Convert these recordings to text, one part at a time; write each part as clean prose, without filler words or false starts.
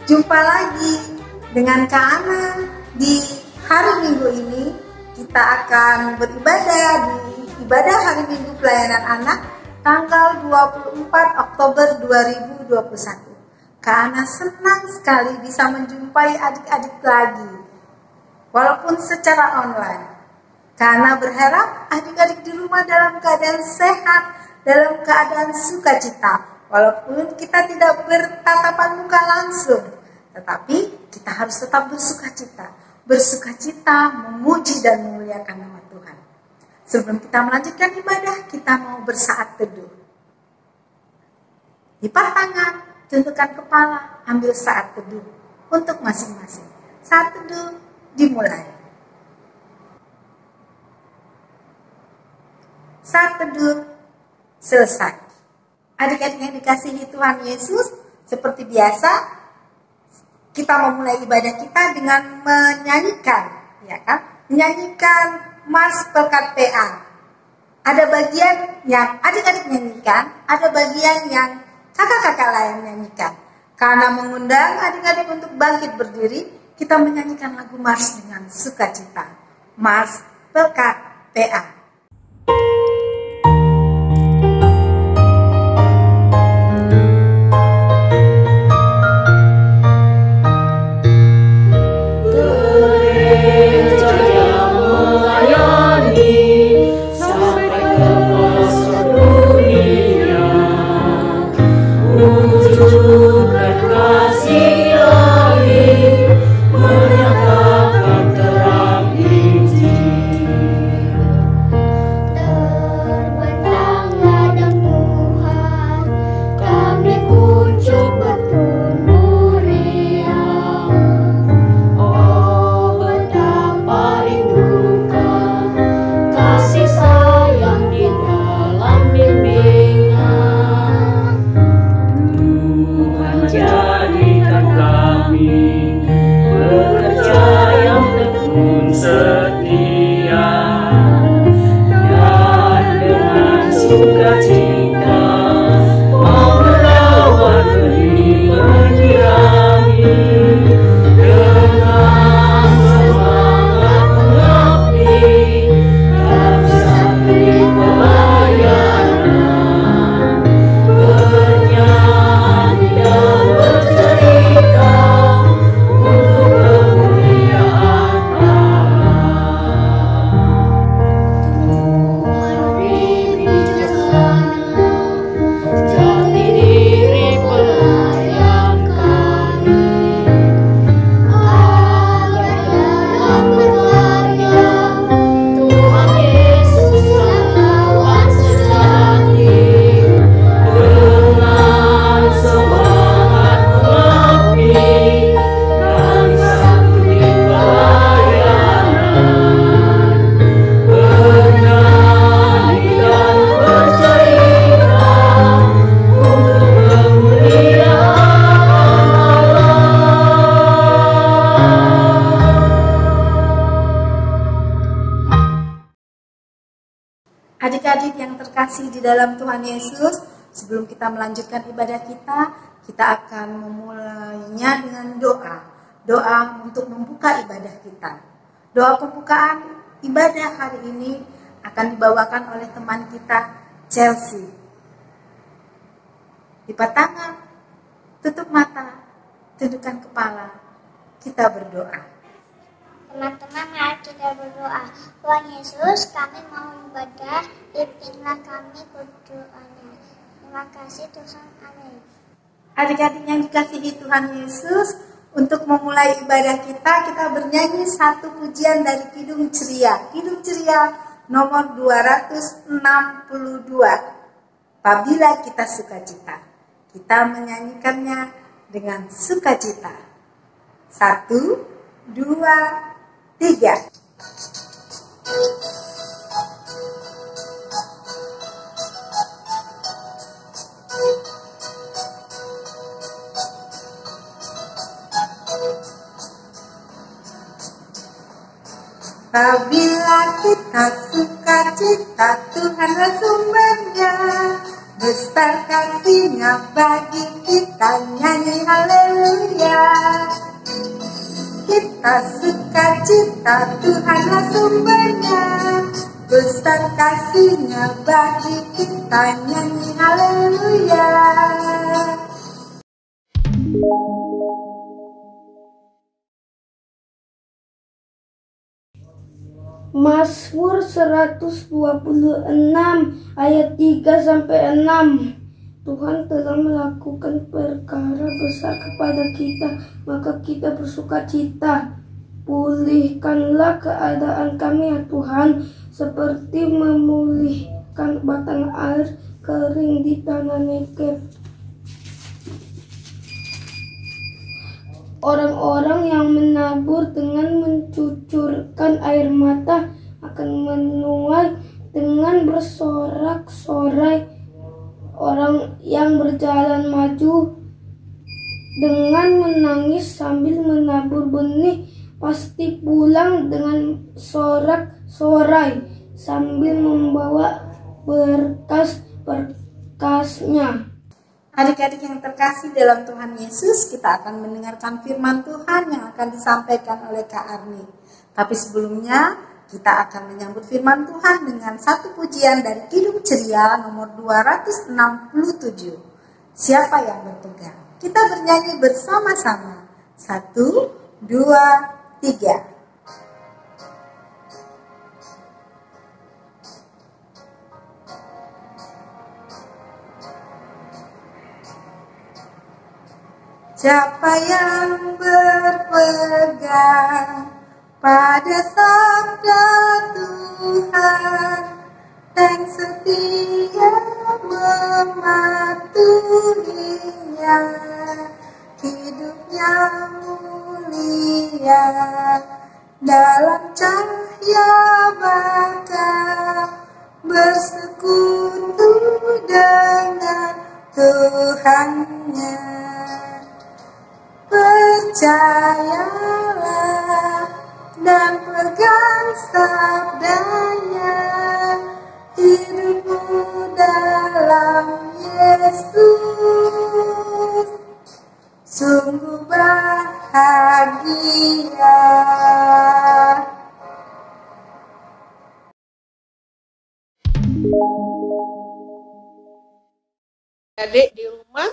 Jumpa lagi dengan Kak Ana di hari Minggu ini. Kita akan beribadah di ibadah hari Minggu pelayanan anak tanggal 24 Oktober 2021. Kak Ana senang sekali bisa menjumpai adik-adik lagi, walaupun secara online. Kak Ana berharap adik-adik di rumah dalam keadaan sehat, dalam keadaan sukacita. Walaupun kita tidak bertatapan muka langsung, tetapi kita harus tetap bersukacita. Bersukacita, memuji dan memuliakan nama Tuhan. Sebelum kita melanjutkan ibadah, kita mau bersaat teduh. Lipat tangan, tundukkan kepala, ambil saat teduh untuk masing-masing. Saat teduh dimulai. Saat teduh selesai. Adik-adik yang dikasihi Tuhan Yesus, seperti biasa, kita memulai ibadah kita dengan menyanyikan, ya kan? Menyanyikan Mas Pelkat PA. Ada bagian yang adik-adik nyanyikan, ada bagian yang kakak-kakak lain nyanyikan. Karena mengundang adik-adik untuk bangkit berdiri, kita menyanyikan lagu Mars dengan sukacita. Mars Pelkat PA. Adik-adik yang terkasih di dalam Tuhan Yesus, sebelum kita melanjutkan ibadah kita akan memulainya dengan doa. Doa untuk membuka ibadah kita. Doa pembukaan ibadah hari ini akan dibawakan oleh teman kita, Chelsea. Lipat tangan, tutup mata, tundukkan kepala, kita berdoa. Teman-teman, mari kita berdoa. Tuhan Yesus, kami mau ibadah, pimpinlah kami berdoanya. Terima kasih Tuhan, amin. Adik-adik yang dikasihi Tuhan Yesus, untuk memulai ibadah kita bernyanyi satu pujian dari Kidung Ceria. Kidung Ceria nomor 262. Apabila kita sukacita. Kita menyanyikannya dengan sukacita. 1, 2, 3. Apabila kita sukacita, Tuhanlah sumbernya, besar kasih-Nya bagi kita. kita nyanyi haleluya. Kita sukacita, Tuhanlah sumbernya, besar kasih-Nya bagi kita, nyanyi haleluya. Mazmur 126 ayat 3-6. Tuhan telah melakukan perkara besar kepada kita, maka kita bersukacita. Pulihkanlah keadaan kami, ya Tuhan, seperti memulihkan batang air kering di tanah Negev. Orang-orang yang menabur dengan mencucurkan air mata akan menuai dengan bersorak-sorai. Orang yang berjalan maju dengan menangis sambil menabur benih pasti pulang dengan sorak-sorai sambil membawa berkas-berkasnya. Adik-adik yang terkasih dalam Tuhan Yesus, kita akan mendengarkan firman Tuhan yang akan disampaikan oleh Kak Arni. Tapi sebelumnya, kita akan menyambut firman Tuhan dengan satu pujian dari Kidung Ceria nomor 267. Siapa yang berpegang? Kita bernyanyi bersama-sama. 1, 2, 3. Siapa yang berpegang pada sabda Tuhan dan setia mematuhinya, hidupnya mulia dalam cahaya bakal bersekutu dengan Tuhannya. Percayalah dan pegang sabdanya, hidupmu dalam Yesus sungguh bahagia. Adik di rumah,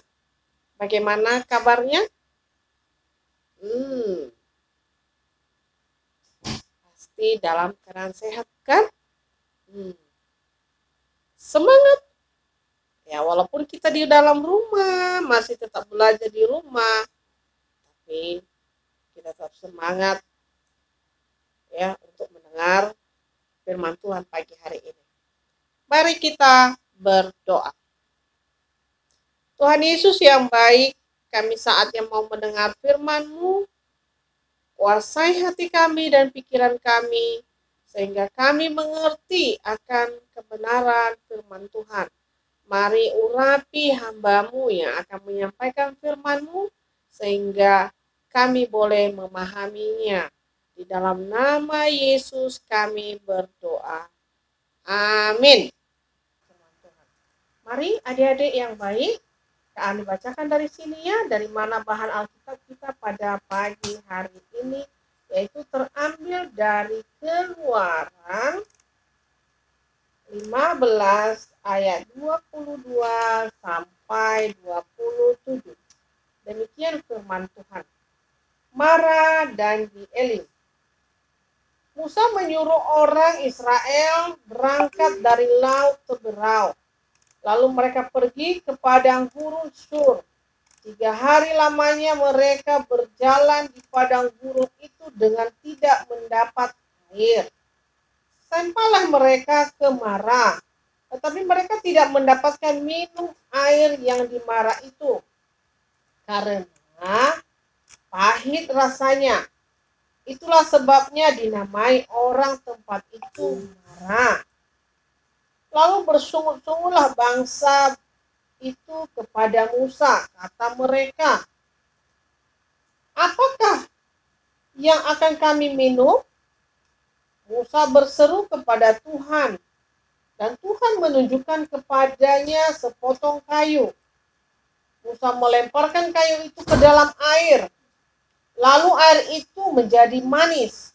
bagaimana kabarnya? Pasti dalam keadaan sehat kan? Semangat. Ya, walaupun kita di dalam rumah, masih tetap belajar di rumah, tapi kita tetap semangat ya untuk mendengar firman Tuhan pagi hari ini. Mari kita berdoa. Tuhan Yesus yang baik, kami saatnya mau mendengar firman-Mu, kuasai hati kami dan pikiran kami, sehingga kami mengerti akan kebenaran firman Tuhan. Mari urapi hamba-Mu yang akan menyampaikan firman-Mu, sehingga kami boleh memahaminya. Di dalam nama Yesus kami berdoa. Amin. Mari adik-adik yang baik, kami bacakan dari sini ya, dari mana bahan Alkitab kita pada pagi hari ini, yaitu terambil dari Keluaran 15 ayat 22 sampai 27. Demikian firman Tuhan. Mara dan Elim. Musa menyuruh orang Israel berangkat dari laut Teberau. Lalu mereka pergi ke padang gurun Sur. 3 hari lamanya mereka berjalan di padang gurun itu dengan tidak mendapat air. Sampailah mereka ke Mara, tetapi mereka tidak mendapatkan minum air yang di Mara itu, karena pahit rasanya. Itulah sebabnya dinamai orang tempat itu Mara. Lalu bersungut-sungutlah bangsa itu kepada Musa, kata mereka, apakah yang akan kami minum? Musa berseru kepada Tuhan, dan Tuhan menunjukkan kepadanya sepotong kayu. Musa melemparkan kayu itu ke dalam air. Lalu air itu menjadi manis.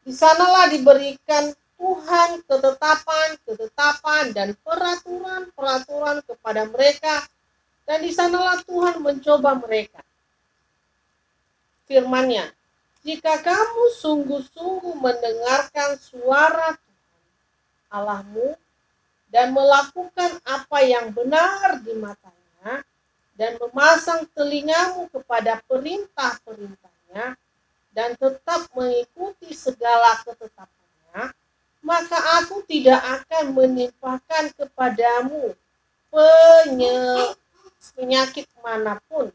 Di sanalah diberikan Tuhan ketetapan dan peraturan kepada mereka. Dan di sanalah Tuhan mencoba mereka. Firman-Nya, jika kamu sungguh-sungguh mendengarkan suara Tuhan Allahmu dan melakukan apa yang benar di matanya dan memasang telingamu kepada perintah-perintahnya dan tetap mengikuti segala ketetapannya, maka aku tidak akan menimpakan kepadamu penyakit manapun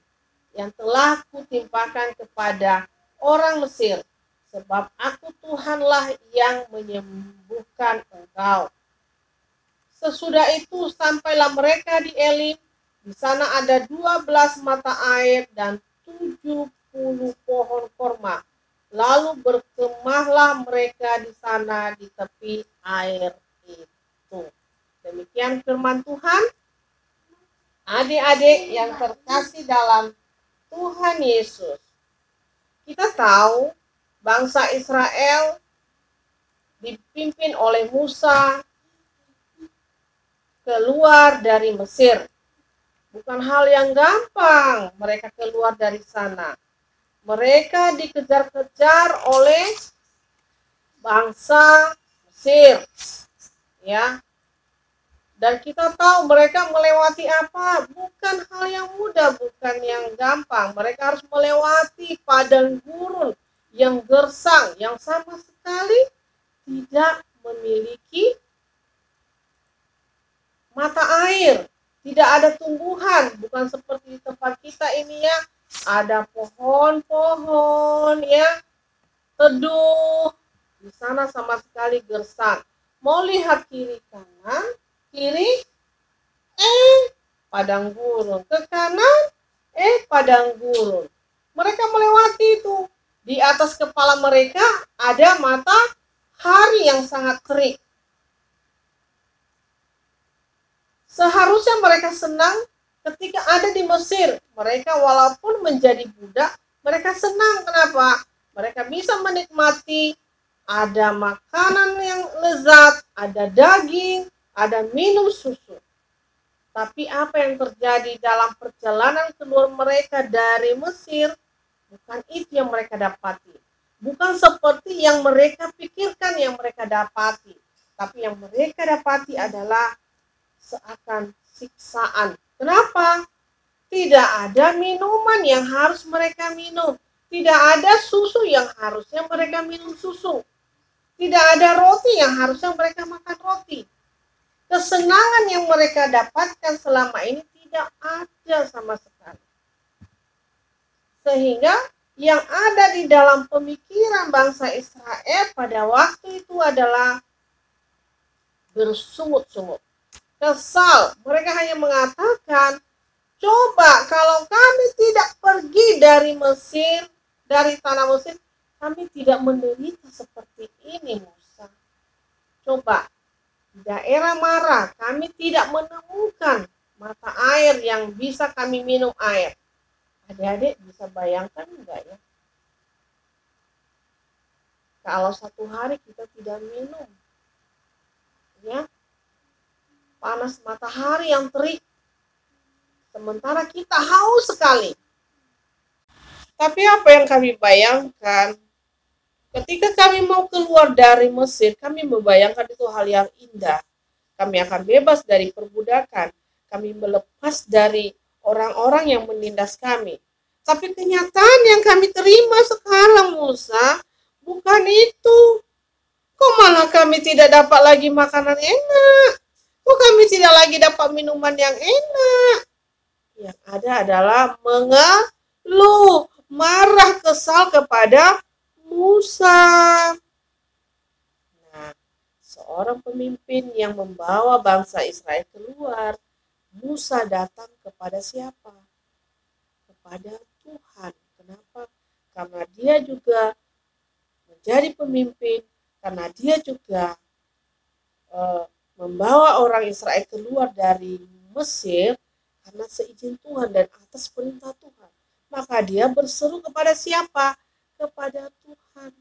yang telah kutimpakan kepada orang Mesir, sebab aku Tuhanlah yang menyembuhkan engkau. Sesudah itu sampailah mereka di Elim. Di sana ada 12 mata air dan 70 pohon korma. Lalu berkemahlah mereka di sana di tepi air itu. Demikian firman Tuhan. Adik-adik yang terkasih dalam Tuhan Yesus, kita tahu bangsa Israel dipimpin oleh Musa keluar dari Mesir. Bukan hal yang gampang mereka keluar dari sana. Mereka dikejar-kejar oleh bangsa Mesir. Ya. Dan kita tahu mereka melewati apa? Bukan hal yang mudah, bukan yang gampang. Mereka harus melewati padang gurun yang gersang, yang sama sekali tidak memiliki mata air, tidak ada tumbuhan, bukan seperti di tempat kita ini ya, ada pohon-pohon ya, teduh, di sana sama sekali gersang. Mau lihat kiri kanan, kiri, padang gurun, ke kanan, padang gurun. Mereka melewati itu, di atas kepala mereka ada matahari yang sangat terik. Seharusnya mereka senang ketika ada di Mesir. Mereka walaupun menjadi budak, mereka senang. Kenapa? Mereka bisa menikmati, ada makanan yang lezat, ada daging, ada minum susu. Tapi apa yang terjadi dalam perjalanan keluar mereka dari Mesir, bukan itu yang mereka dapati. Bukan seperti yang mereka pikirkan yang mereka dapati. Tapi yang mereka dapati adalah seakan siksaan. Kenapa? Tidak ada minuman yang harus mereka minum. Tidak ada susu yang harusnya mereka minum susu. Tidak ada roti yang harusnya mereka makan roti. Kesenangan yang mereka dapatkan selama ini tidak ada sama sekali. Sehingga yang ada di dalam pemikiran bangsa Israel pada waktu itu adalah bersungut-sungut. Kesal, mereka hanya mengatakan, coba kalau kami tidak pergi dari Mesir, dari tanah Mesir, kami tidak menderita seperti ini, Musa. Coba, di daerah Mara, kami tidak menemukan mata air yang bisa kami minum air. Adik-adik bisa bayangkan enggak ya? Kalau satu hari kita tidak minum, ya, panas matahari yang terik, sementara kita haus sekali. Tapi apa yang kami bayangkan, ketika kami mau keluar dari Mesir, kami membayangkan itu hal yang indah. Kami akan bebas dari perbudakan, kami melepas dari orang-orang yang menindas kami. Tapi kenyataan yang kami terima sekarang, Musa, bukan itu. Kok malah kami tidak dapat lagi makanan enak? Kok kami tidak lagi dapat minuman yang enak? Yang ada adalah mengeluh, marah, kesal kepada Musa. Nah, seorang pemimpin yang membawa bangsa Israel keluar, Musa datang kepada siapa? Kepada Tuhan. Kenapa? Karena dia juga menjadi pemimpin, karena dia juga membawa orang Israel keluar dari Mesir, karena seizin Tuhan dan atas perintah Tuhan. Maka dia berseru kepada siapa? Kepada Tuhan.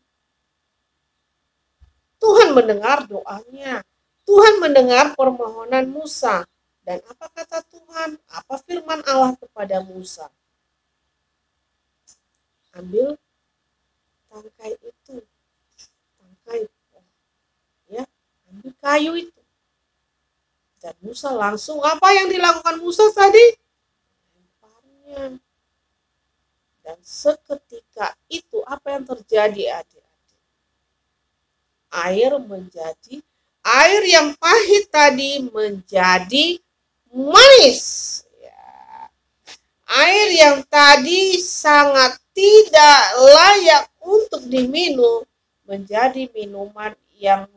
Tuhan mendengar doanya. Tuhan mendengar permohonan Musa. Dan apa kata Tuhan? Apa firman Allah kepada Musa? Ambil tangkai itu. Tangkai. Ya, ambil kayu itu. Dan Musa langsung, apa yang dilakukan Musa tadi? Lemparnya. Dan seketika itu apa yang terjadi adik-adik? Air yang pahit tadi menjadi manis. Ya. Air yang tadi sangat tidak layak untuk diminum menjadi minuman yang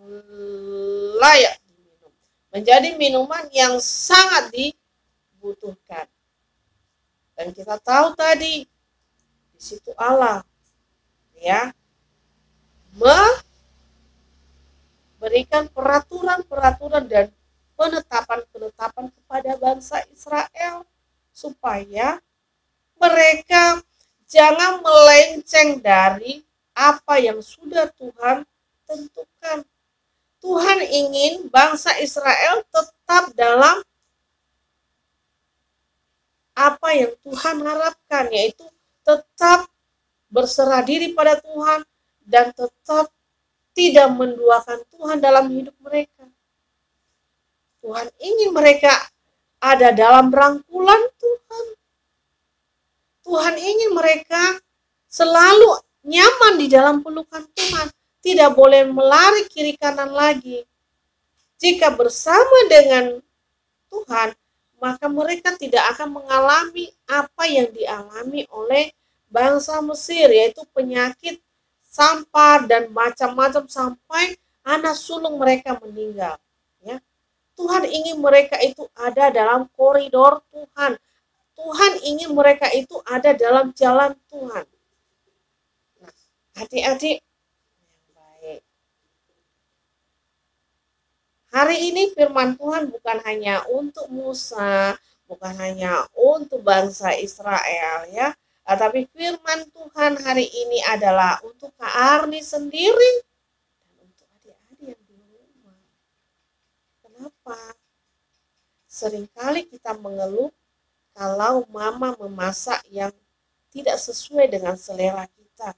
layak diminum. Menjadi minuman yang sangat dibutuhkan. Dan kita tahu tadi di situ Allah ya memberikan peraturan-peraturan dan penetapan-penetapan kepada bangsa Israel supaya mereka jangan melenceng dari apa yang sudah Tuhan tentukan. Tuhan ingin bangsa Israel tetap dalam apa yang Tuhan harapkan, yaitu tetap berserah diri pada Tuhan dan tetap tidak menduakan Tuhan dalam hidup mereka. Tuhan ingin mereka ada dalam rangkulan Tuhan. Tuhan ingin mereka selalu nyaman di dalam pelukan Tuhan. Tidak boleh melari kiri kanan lagi. Jika bersama dengan Tuhan, maka mereka tidak akan mengalami apa yang dialami oleh bangsa Mesir, yaitu penyakit, sampar, dan macam-macam sampai anak sulung mereka meninggal. Ya. Tuhan ingin mereka itu ada dalam koridor Tuhan. Tuhan ingin mereka itu ada dalam jalan Tuhan. Nah, adik-adik yang baik. Hari ini firman Tuhan bukan hanya untuk Musa, bukan hanya untuk bangsa Israel ya. Tapi firman Tuhan hari ini adalah untuk Kak Arni sendiri dan untuk adik-adik yang di rumah. Kenapa? Seringkali kita mengeluh kalau mama memasak yang tidak sesuai dengan selera kita.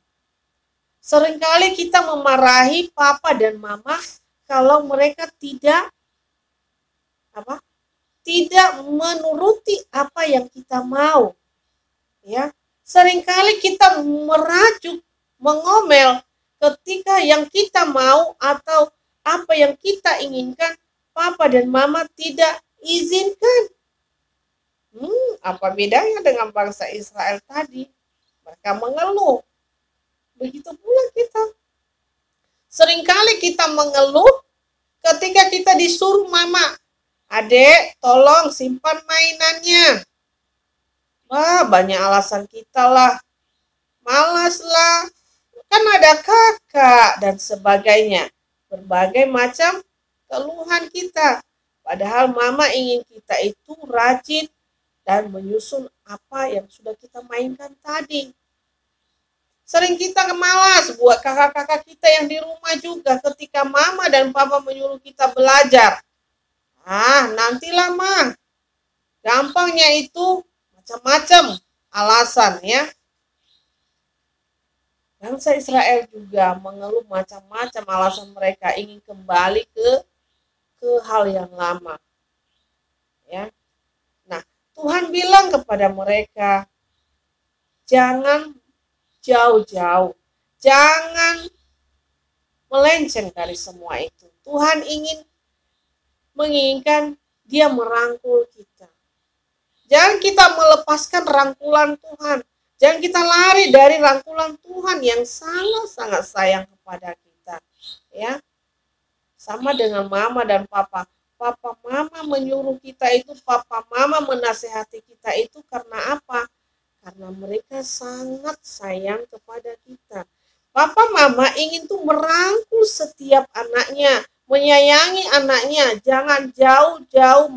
Seringkali kita memarahi papa dan mama kalau mereka tidak menuruti apa yang kita mau. Ya. Seringkali kita merajuk, mengomel ketika yang kita mau atau apa yang kita inginkan, papa dan mama tidak izinkan. Apa bedanya dengan bangsa Israel tadi? Mereka mengeluh. Begitu pula kita. Seringkali kita mengeluh ketika kita disuruh mama, adek tolong simpan mainannya. Wah, banyak alasan kita lah. Malas lah. Kan ada kakak dan sebagainya. Berbagai macam keluhan kita. Padahal mama ingin kita itu rajin dan menyusun apa yang sudah kita mainkan tadi. Sering kita malas buat kakak-kakak kita yang di rumah juga ketika mama dan papa menyuruh kita belajar. Nantilah mah. Gampangnya itu macam-macam alasan ya. Bangsa Israel juga mengeluh macam-macam alasan mereka ingin kembali ke hal yang lama. Ya. Nah, Tuhan bilang kepada mereka, jangan jauh-jauh, jangan melenceng dari semua itu. Tuhan menginginkan dia merangkul kita. Jangan kita melepaskan rangkulan Tuhan. Jangan kita lari dari rangkulan Tuhan yang sangat-sangat sayang kepada kita. Ya, sama dengan mama dan papa. Papa mama menyuruh kita itu, papa mama menasehati kita itu karena apa? Karena mereka sangat sayang kepada kita. Papa mama ingin tuh merangkul setiap anaknya, menyayangi anaknya. Jangan jauh-jauh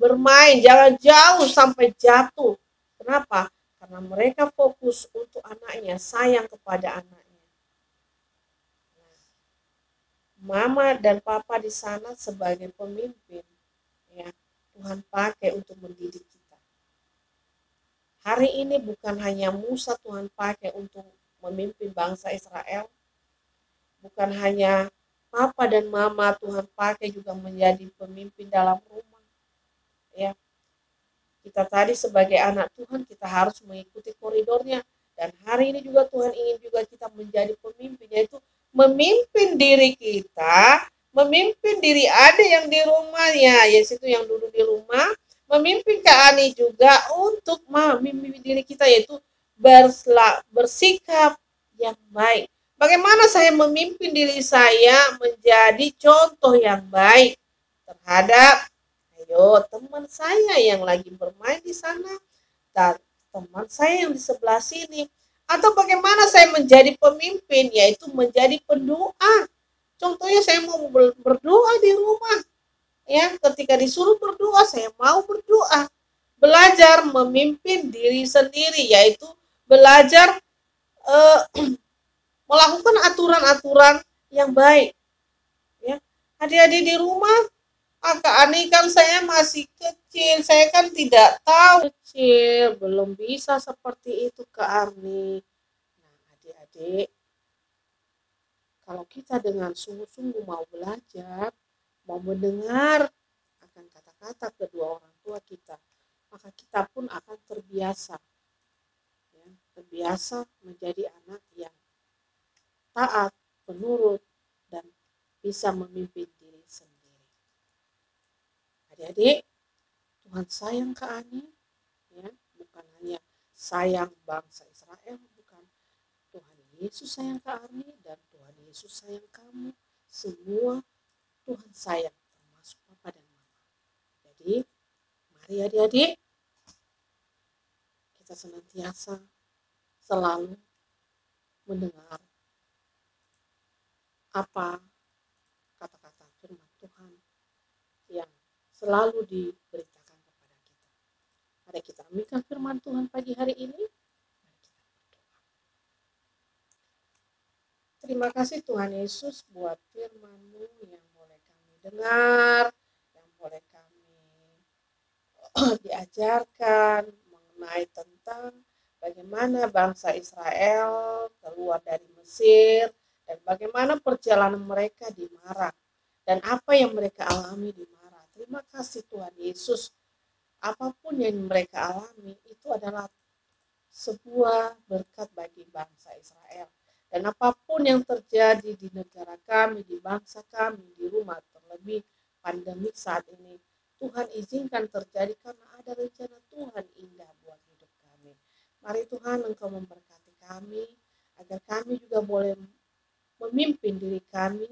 bermain, jangan jauh sampai jatuh. Kenapa? Karena mereka fokus untuk anaknya, sayang kepada anaknya. Mama dan papa di sana sebagai pemimpin, ya, Tuhan pakai untuk mendidik kita. Hari ini bukan hanya Musa Tuhan pakai untuk memimpin bangsa Israel, bukan hanya papa dan mama Tuhan pakai juga menjadi pemimpin dalam rumah. Ya, kita tadi sebagai anak Tuhan kita harus mengikuti koridornya, dan hari ini juga Tuhan ingin juga kita menjadi pemimpin, yaitu memimpin diri kita, memimpin diri adik yang di rumahnya, yaitu yang duduk di rumah, memimpin Kak Ani juga untuk memimpin diri kita, yaitu bersikap yang baik. Bagaimana saya memimpin diri saya menjadi contoh yang baik terhadap teman saya yang lagi bermain di sana dan teman saya yang di sebelah sini. Atau bagaimana saya menjadi pemimpin, yaitu menjadi pendoa. Contohnya saya mau berdoa di rumah. Ya, ketika disuruh berdoa, saya mau berdoa. Belajar memimpin diri sendiri, yaitu belajar melakukan aturan-aturan yang baik. Ya, adik-adik di rumah, Kak Ani kan saya masih kecil, saya kan tidak tahu kecil, belum bisa seperti itu Kak Ani. Nah, adik-adik, kalau kita dengan sungguh-sungguh mau belajar, mau mendengar akan kata-kata kedua orang tua kita, maka kita pun akan terbiasa, ya, terbiasa menjadi anak yang taat, penurut, dan bisa memimpin diri sendiri. Adik-adik, Tuhan sayang Kak Ani, ya, bukan hanya sayang bangsa Israel, bukan. Tuhan Yesus sayang Kak Ani dan Tuhan Yesus sayang kamu. Semua Tuhan sayang, termasuk Papa dan Mama. Jadi, mari adik-adik, kita senantiasa selalu mendengar apa kata-kata firman Tuhan yang selalu diberitakan kepada kita. Mari kita ambilkan firman Tuhan pagi hari ini. Mari kita berdoa. Terima kasih Tuhan Yesus buat firman-Mu yang boleh kami dengar, yang boleh kami diajarkan mengenai tentang bagaimana bangsa Israel keluar dari Mesir, dan bagaimana perjalanan mereka di Mara, dan apa yang mereka alami di Mara. Terima kasih Tuhan Yesus, apapun yang mereka alami itu adalah sebuah berkat bagi bangsa Israel. Dan apapun yang terjadi di negara kami, di bangsa kami, di rumah, terlebih pandemi saat ini, Tuhan izinkan terjadi karena ada rencana Tuhan indah buat hidup kami. Mari Tuhan Engkau memberkati kami, agar kami juga boleh memimpin diri kami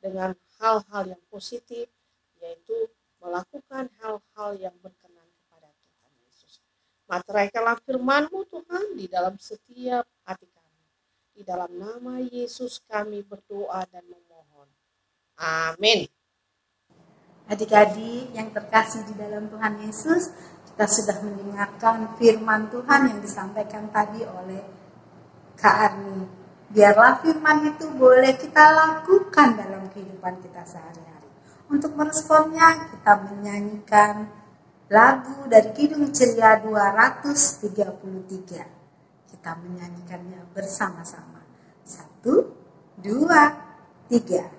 dengan hal-hal yang positif, yaitu melakukan hal-hal yang berkenan kepada Tuhan Yesus. Materaikanlah firman-Mu Tuhan di dalam setiap hati kami. Di dalam nama Yesus kami berdoa dan memohon. Amin. Adik-adik yang terkasih di dalam Tuhan Yesus, kita sudah mendengarkan firman Tuhan yang disampaikan tadi oleh Kak Arni. Biarlah firman itu boleh kita lakukan dalam kehidupan kita sehari-hari. Untuk meresponnya, kita menyanyikan lagu dari Kidung Ceria 233. Kita menyanyikannya bersama-sama. 1, 2, 3.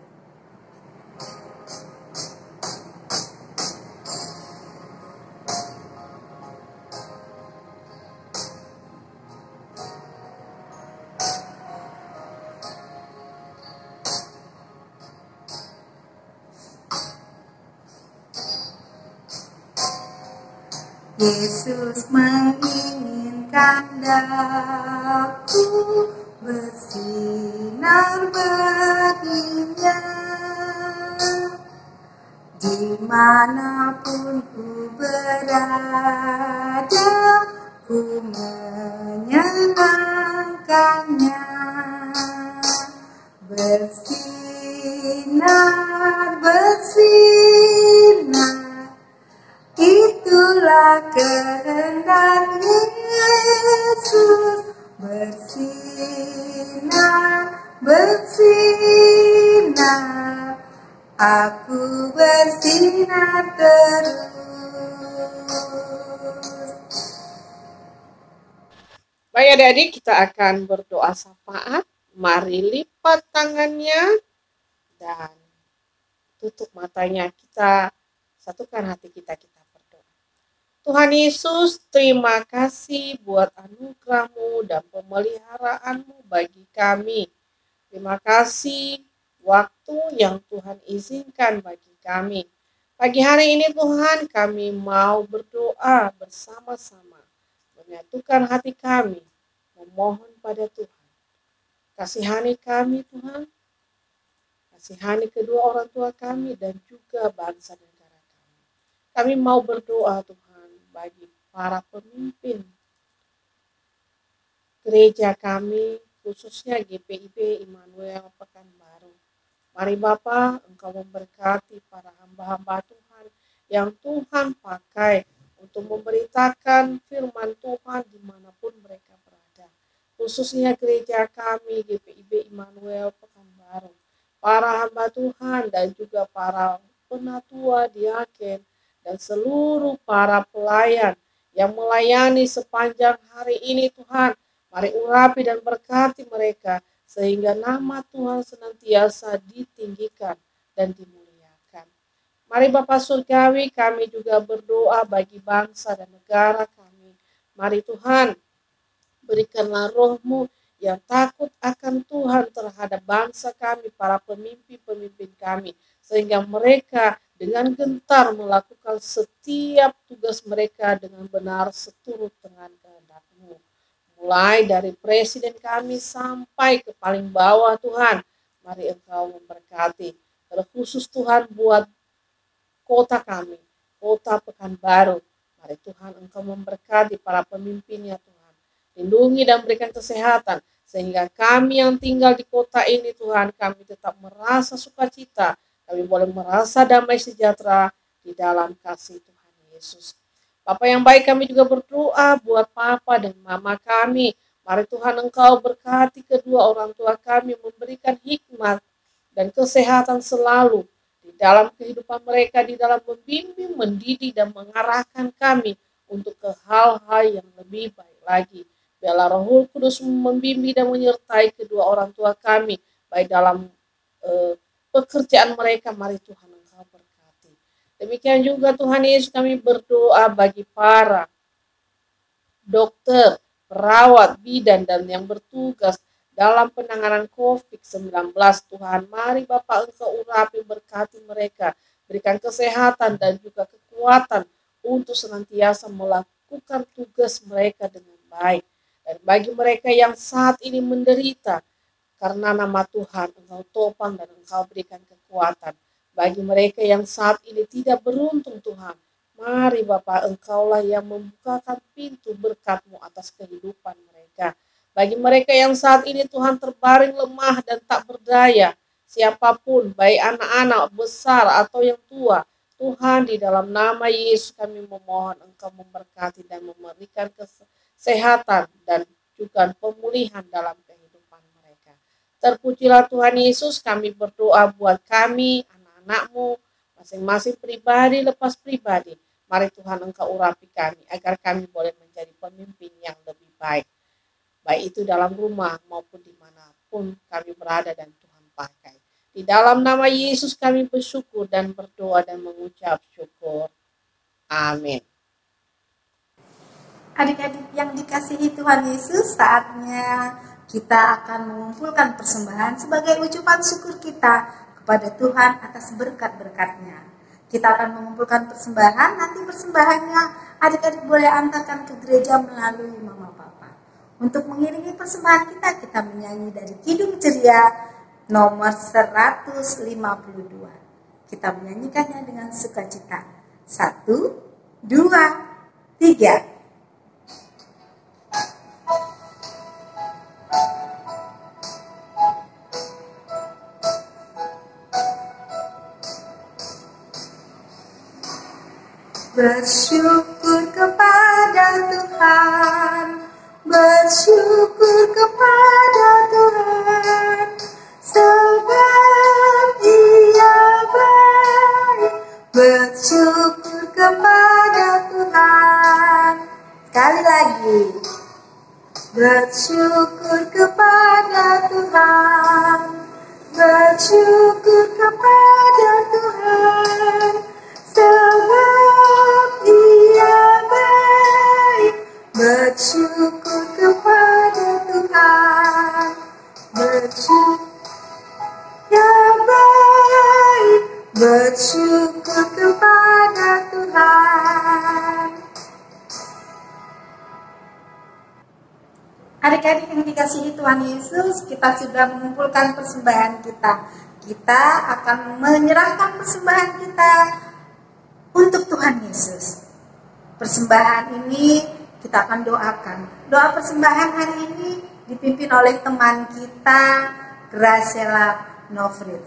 Yesus menginginkan daku bersinar baginya, dimanapun ku berada, ku menyenangkannya. Bersinar, bersinar, ingat terus. Baik adik-adik, kita akan berdoa syafaat. Mari lipat tangannya dan tutup matanya. Kita satukan hati kita berdoa. Tuhan Yesus, terima kasih buat anugerah-Mu dan pemeliharaanmu bagi kami. Terima kasih waktu yang Tuhan izinkan bagi kami. Pagi hari ini Tuhan, kami mau berdoa bersama-sama, menyatukan hati kami, memohon pada Tuhan. Kasihani kami Tuhan, kasihani kedua orang tua kami dan juga bangsa negara kami. Kami mau berdoa Tuhan bagi para pemimpin gereja kami, khususnya GPIB Immanuel Pekanbaru. Mari Bapa, Engkau memberkati para hamba-hamba Tuhan yang Tuhan pakai untuk memberitakan firman Tuhan dimanapun mereka berada. Khususnya gereja kami GPIB Immanuel Pekanbaru. Para hamba Tuhan dan juga para penatua, diaken, dan seluruh para pelayan yang melayani sepanjang hari ini Tuhan. Mari urapi dan berkati mereka sehingga nama Tuhan senantiasa ditinggikan dan dimuliakan. Mari Bapa Surgawi, kami juga berdoa bagi bangsa dan negara kami. Mari Tuhan, berikanlah roh-Mu yang takut akan Tuhan terhadap bangsa kami, para pemimpin-pemimpin kami, sehingga mereka dengan gentar melakukan setiap tugas mereka dengan benar seturut dengan kehendak-Mu. Mulai dari presiden kami sampai ke paling bawah Tuhan, mari Engkau memberkati. Terkhusus Tuhan buat kota kami, kota Pekanbaru. Mari Tuhan Engkau memberkati para pemimpinnya Tuhan. Lindungi dan berikan kesehatan, sehingga kami yang tinggal di kota ini Tuhan, kami tetap merasa sukacita. Kami boleh merasa damai sejahtera di dalam kasih Tuhan Yesus. Bapa yang baik, kami juga berdoa buat Papa dan Mama kami. Mari Tuhan Engkau berkati kedua orang tua kami, memberikan hikmat dan kesehatan selalu di dalam kehidupan mereka, di dalam membimbing, mendidik, dan mengarahkan kami untuk ke hal-hal yang lebih baik lagi. Biarlah Roh Kudus membimbing dan menyertai kedua orang tua kami, baik dalam pekerjaan mereka. Mari Tuhan Engkau berkati. Demikian juga Tuhan Yesus, kami berdoa bagi para dokter, perawat, bidan, dan yang bertugas dalam penanganan COVID-19. Tuhan, mari Bapak Engkau urapi, berkati mereka, berikan kesehatan dan juga kekuatan untuk senantiasa melakukan tugas mereka dengan baik. Dan bagi mereka yang saat ini menderita, karena nama Tuhan Engkau topang dan Engkau berikan kekuatan. Bagi mereka yang saat ini tidak beruntung Tuhan, mari Bapa Engkaulah yang membukakan pintu berkat-Mu atas kehidupan mereka. Bagi mereka yang saat ini Tuhan terbaring lemah dan tak berdaya, siapapun, baik anak-anak besar atau yang tua, Tuhan di dalam nama Yesus kami memohon Engkau memberkati dan memberikan kesehatan dan juga pemulihan dalam kehidupan mereka. Terpujilah Tuhan Yesus, kami berdoa buat kami, anak-anak-Mu, masing-masing pribadi lepas pribadi. Mari Tuhan Engkau urapi kami, agar kami boleh menjadi pemimpin yang lebih baik. Baik itu dalam rumah maupun dimanapun kami berada dan Tuhan pakai. Di dalam nama Yesus kami bersyukur dan berdoa dan mengucap syukur. Amin. Adik-adik yang dikasihi Tuhan Yesus, saatnya kita akan mengumpulkan persembahan sebagai ucapan syukur kita kepada Tuhan atas berkat-berkat-Nya. Kita akan mengumpulkan persembahan, nanti persembahannya adik-adik boleh antarkan ke gereja melalui Mama Papa. Untuk mengiringi persembahan kita menyanyi dari Kidung Ceria nomor 152. Kita menyanyikannya dengan sukacita. 1, 2, 3. Bersyukur kepada Tuhan, bersyukur kepada Tuhan, sebab Ia baik. bersyukur kepada Tuhan. Sekali lagi, bersyukur kepada Tuhan, bersyukur kepada Tuhan, sebab Ia baik. Bersyukur kepada Tuhan, bersyukur Ia baik, bersyukur kepada Tuhan. Adik-adik yang dikasihi Tuhan Yesus, kita sudah mengumpulkan persembahan kita. Kita akan menyerahkan persembahan kita untuk Tuhan Yesus. Persembahan ini kita akan doakan. Doa persembahan hari ini dipimpin oleh teman kita, Graciela Novrit.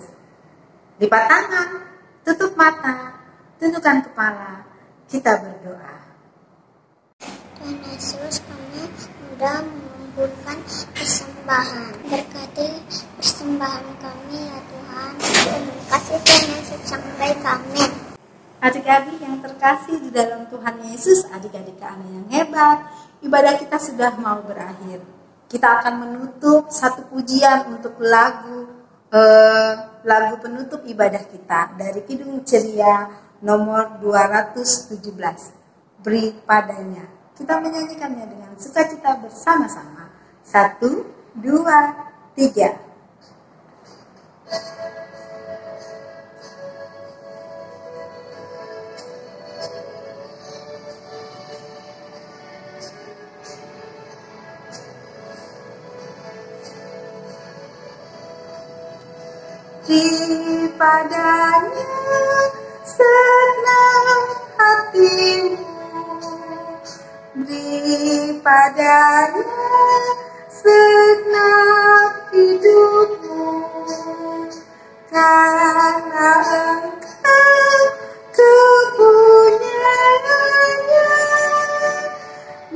Lipat tangan, tutup mata, tundukkan kepala, kita berdoa. Tuhan Yesus, kami sudah mengumpulkan persembahan. Berkati persembahan kami ya Tuhan. Terima kasih Tuhan Yesus, sampai kami. Adik-adik yang terkasih di dalam Tuhan Yesus, adik-adik anak yang hebat, ibadah kita sudah mau berakhir. Kita akan menutup satu pujian untuk lagu penutup ibadah kita dari Kidung Ceria nomor 217. Beri padanya. Kita menyanyikannya dengan sukacita bersama-sama. 1, 2, 3. Di padanya senang hatimu, di padanya senang hidupmu, karena Engkau kepunyaannya,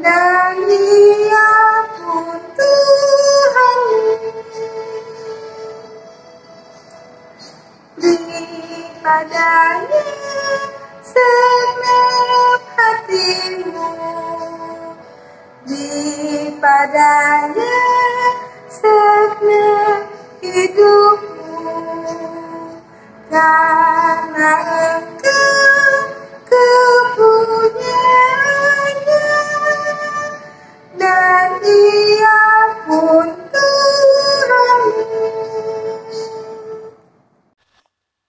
dan Dia pun Tuhanmu. Beri padanya segenap hatimu, di padanya segenap hidupmu, karena Engkau kepunyaannya, dan Dia pun Tuhanmu.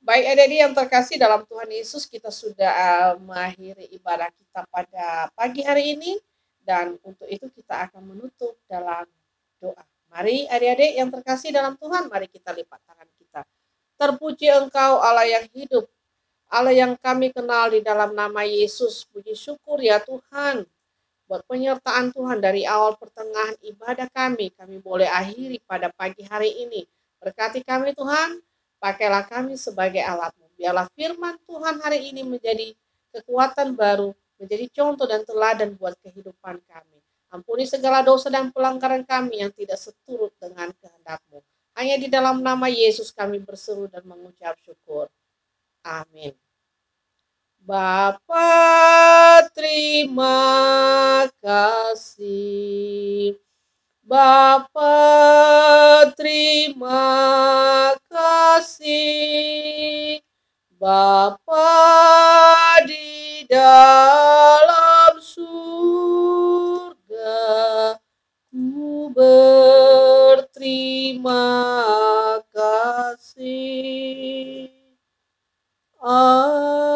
Baik adik-adik yang terkasih dalam Tuhan Yesus, kita sudah mengakhiri ibadah kita pada pagi hari ini. Dan untuk itu kita akan menutup dalam doa. Mari adik-adik yang terkasih dalam Tuhan, mari kita lipat tangan kita. Terpuji Engkau Allah yang hidup, Allah yang kami kenal di dalam nama Yesus. Puji syukur ya Tuhan, buat penyertaan Tuhan dari awal pertengahan ibadah kami boleh akhiri pada pagi hari ini. Berkati kami Tuhan, pakailah kami sebagai alat-Mu. Biarlah firman Tuhan hari ini menjadi kekuatan baru, menjadi contoh dan teladan buat kehidupan kami. Ampuni segala dosa dan pelanggaran kami yang tidak seturut dengan kehendak-Mu. Hanya di dalam nama Yesus kami berseru dan mengucap syukur. Amin. Bapa, terima kasih. Bapa, terima kasih. Bapa di dalam surga, ku berterima kasih. Amin.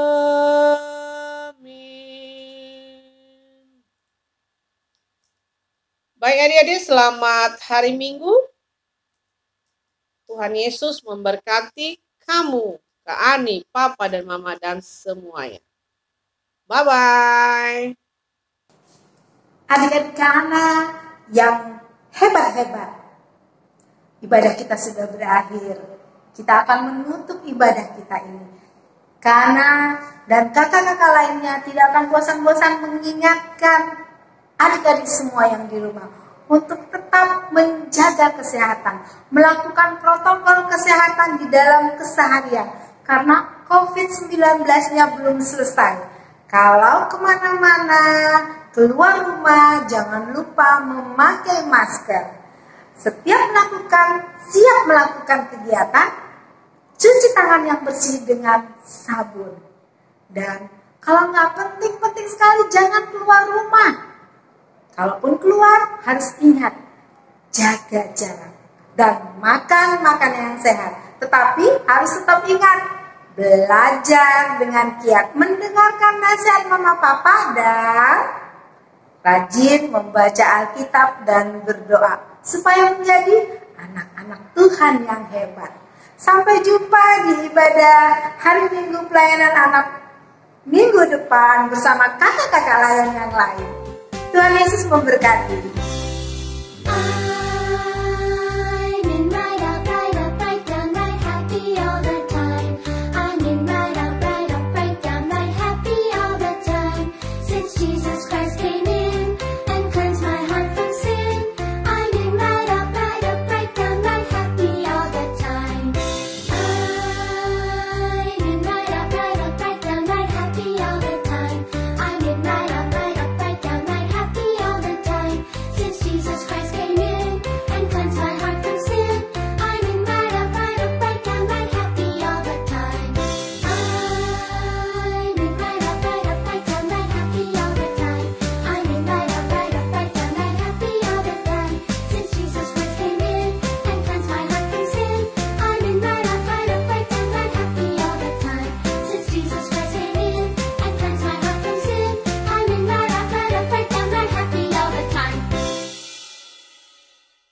Baik adik-adik, selamat hari Minggu. Tuhan Yesus memberkati kamu, Kak Ani, Papa dan Mama dan semuanya. Bye-bye. Adik-adik anak yang hebat-hebat, ibadah kita sudah berakhir. Kita akan menutup ibadah kita ini. Kana dan kakak-kakak lainnya tidak akan bosan-bosan mengingatkan adik-adik semua yang di rumah untuk tetap menjaga kesehatan, melakukan protokol kesehatan di dalam keseharian. Karena COVID-19-nya belum selesai. Kalau kemana-mana, keluar rumah, jangan lupa memakai masker. Siap melakukan kegiatan, cuci tangan yang bersih dengan sabun. Dan kalau nggak penting sekali, jangan keluar rumah. Kalaupun keluar, harus ingat, jaga jarak dan makan makanan yang sehat. Tetapi harus tetap ingat, belajar dengan giat, mendengarkan nasihat mama papa, dan rajin membaca Alkitab dan berdoa supaya menjadi anak-anak Tuhan yang hebat. Sampai jumpa di ibadah hari Minggu pelayanan anak minggu depan bersama kakak-kakak lain yang lain. Tuhan Yesus memberkati.